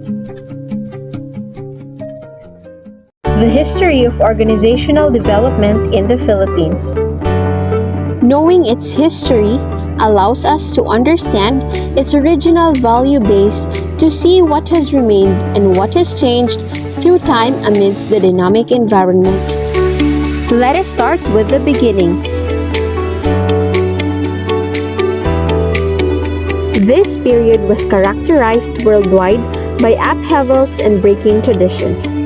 The history of organizational development in the Philippines. Knowing its history allows us to understand its original value base, to see what has remained and what has changed through time amidst the dynamic environment. Let us start with the beginning. This period was characterized worldwide by upheavals and breaking traditions.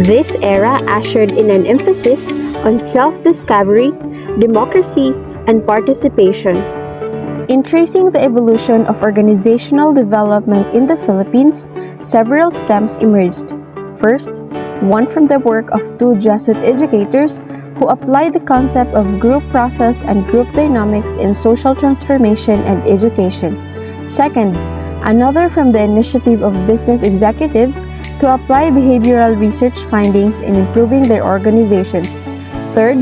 This era ushered in an emphasis on self-discovery, democracy, and participation. In tracing the evolution of organizational development in the Philippines, several stems emerged. First, one from the work of two Jesuit educators who applied the concept of group process and group dynamics in social transformation and education. Second, another from the initiative of business executives to apply behavioral research findings in improving their organizations. Third,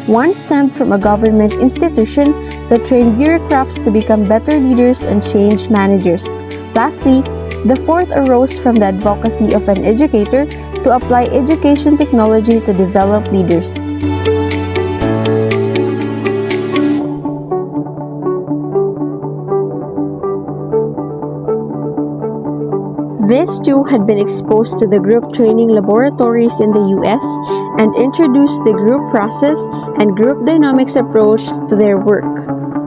one stemmed from a government institution that trained bureaucrats to become better leaders and change managers. Lastly, the fourth arose from the advocacy of an educator to apply education technology to develop leaders. These two had been exposed to the group training laboratories in the US and introduced the group process and group dynamics approach to their work.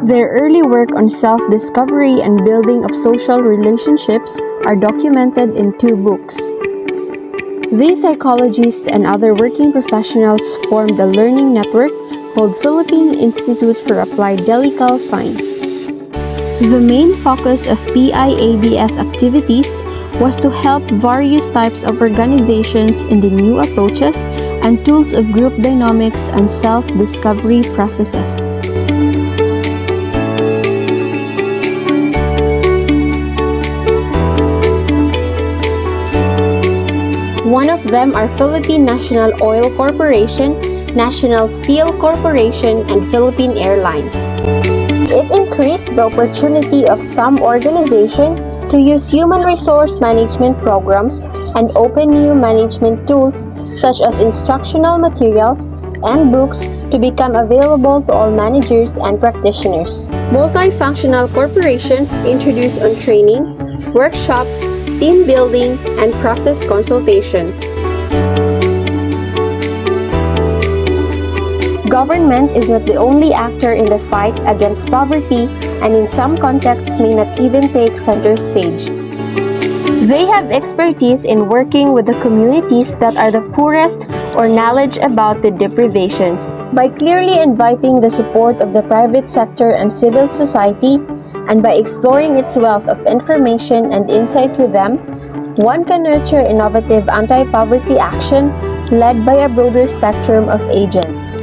Their early work on self-discovery and building of social relationships are documented in two books. These psychologists and other working professionals formed a learning network called Philippine Institute for Applied Delical Science. The main focus of PIADS activities was to help various types of organizations in the new approaches and tools of group dynamics and self-discovery processes. One of them are Philippine National Oil Corporation, National Steel Corporation, and Philippine Airlines. It increased the opportunity of some organizations to use human resource management programs and open new management tools such as instructional materials and books to become available to all managers and practitioners. Multifunctional corporations introduced on training, workshop, team building, and process consultation. Government is not the only actor in the fight against poverty and in some contexts may not even take center stage. They have expertise in working with the communities that are the poorest or knowledge about the deprivations. By clearly inviting the support of the private sector and civil society, and by exploring its wealth of information and insight with them, one can nurture innovative anti-poverty action led by a broader spectrum of agents.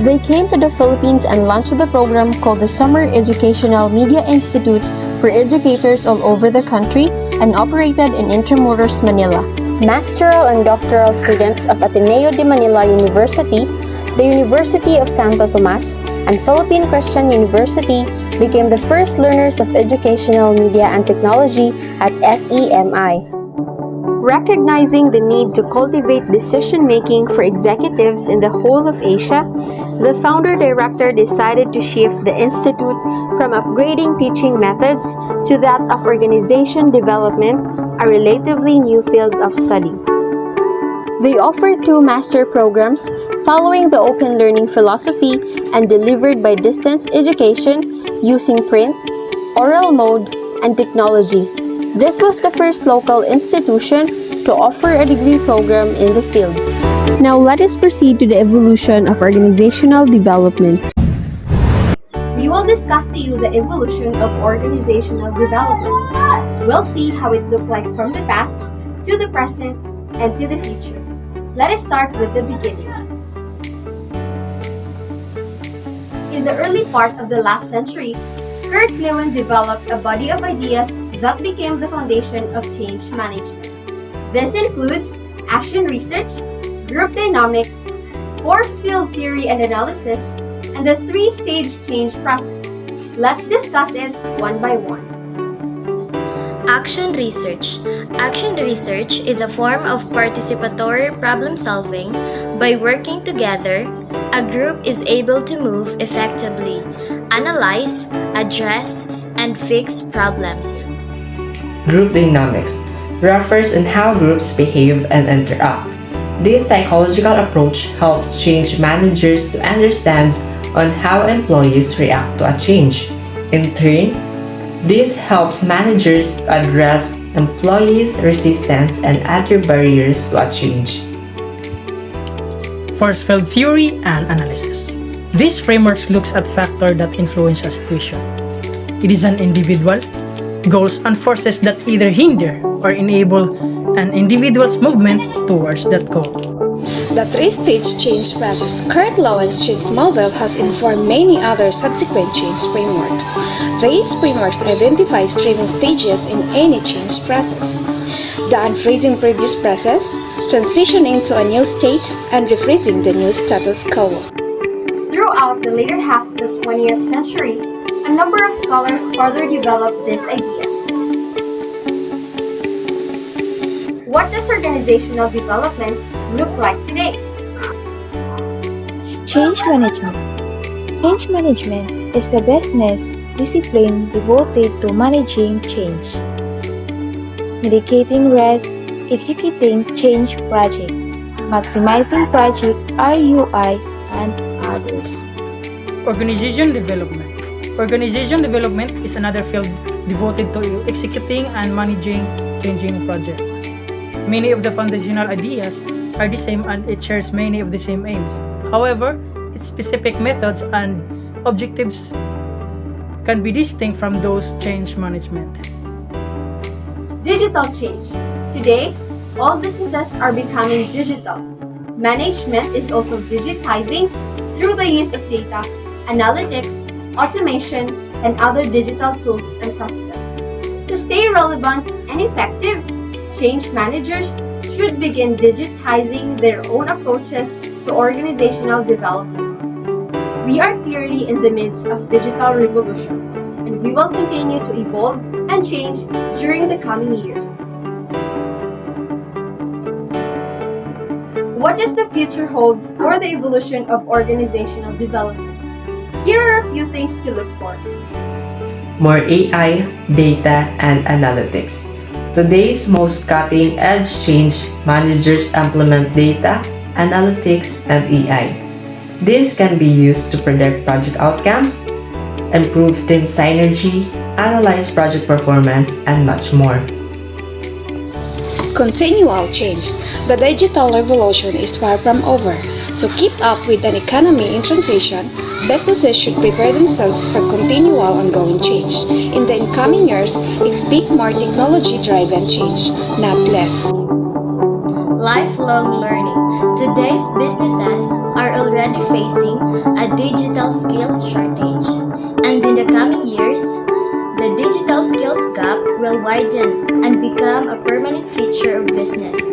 They came to the Philippines and launched the program called the Summer Educational Media Institute for educators all over the country and operated in Intramuros, Manila. Masteral and doctoral students of Ateneo de Manila University, the University of Santo Tomas, and Philippine Christian University became the first learners of educational media and technology at SEMI. Recognizing the need to cultivate decision-making for executives in the whole of Asia, the founder-director decided to shift the institute from upgrading teaching methods to that of organization development, a relatively new field of study. They offered two master programs following the open learning philosophy and delivered by distance education using print, oral mode, and technology. This was the first local institution to offer a degree program in the field. Now let us proceed to the evolution of organizational development. We will discuss to you the evolution of organizational development. We'll see how it looked like from the past to the present and to the future. Let us start with the beginning. In the early part of the last century, Kurt Lewin developed a body of ideas that became the foundation of change management. This includes action research, group dynamics, force field theory and analysis, and the three-stage change process. Let's discuss it one by one. Action research. Action research is a form of participatory problem solving. By working together, a group is able to move effectively, analyze, address, and fix problems. Group dynamics refers on how groups behave and interact. This psychological approach helps change managers to understand on how employees react to a change. In turn, this helps managers to address employees' resistance and other barriers to a change. Force field theory and analysis. This framework looks at factors that influence a situation. It is an individual, goals and forces that either hinder or enable an individual's movement towards that goal. The three-stage change process Kurt Lowen's change model has informed many other subsequent change frameworks. These frameworks identify streaming stages in any change process: the unfreezing previous process, transitioning to a new state, and refreezing the new status quo. Throughout the later half of the 20th century, a number of scholars further developed these ideas. What does organizational development look like today? Change management. Change management is the business discipline devoted to managing change, mitigating risk, executing change project, maximizing project ROI, and others. Organization development. Organization development is another field devoted to executing and managing changing projects. Many of the foundational ideas are the same and it shares many of the same aims. However, its specific methods and objectives can be distinct from those change management. Digital change. Today, all businesses are becoming digital. Management is also digitizing through the use of data, analytics, automation, and other digital tools and processes. To stay relevant and effective, change managers should begin digitizing their own approaches to organizational development. We are clearly in the midst of digital revolution, and we will continue to evolve and change during the coming years. What does the future hold for the evolution of organizational development? Here are a few things to look for. More AI, data, and analytics. Today's most cutting-edge change managers implement data, analytics, and AI. This can be used to predict project outcomes, improve team synergy, analyze project performance, and much more. Continual change. The digital revolution is far from over. To keep up with an economy in transition, businesses should prepare themselves for continual ongoing change. In the incoming years, expect more technology-driven change, not less. Lifelong learning. Today's businesses are already facing a digital skills shortage, and in the coming years, the digital skills gap will widen and become a permanent feature of business.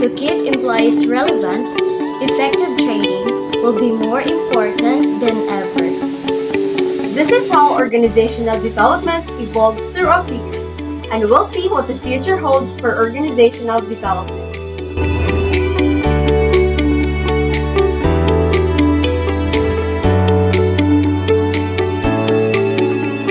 To keep employees relevant, effective training will be more important than ever. This is how organizational development evolved throughout the years, and we'll see what the future holds for organizational development.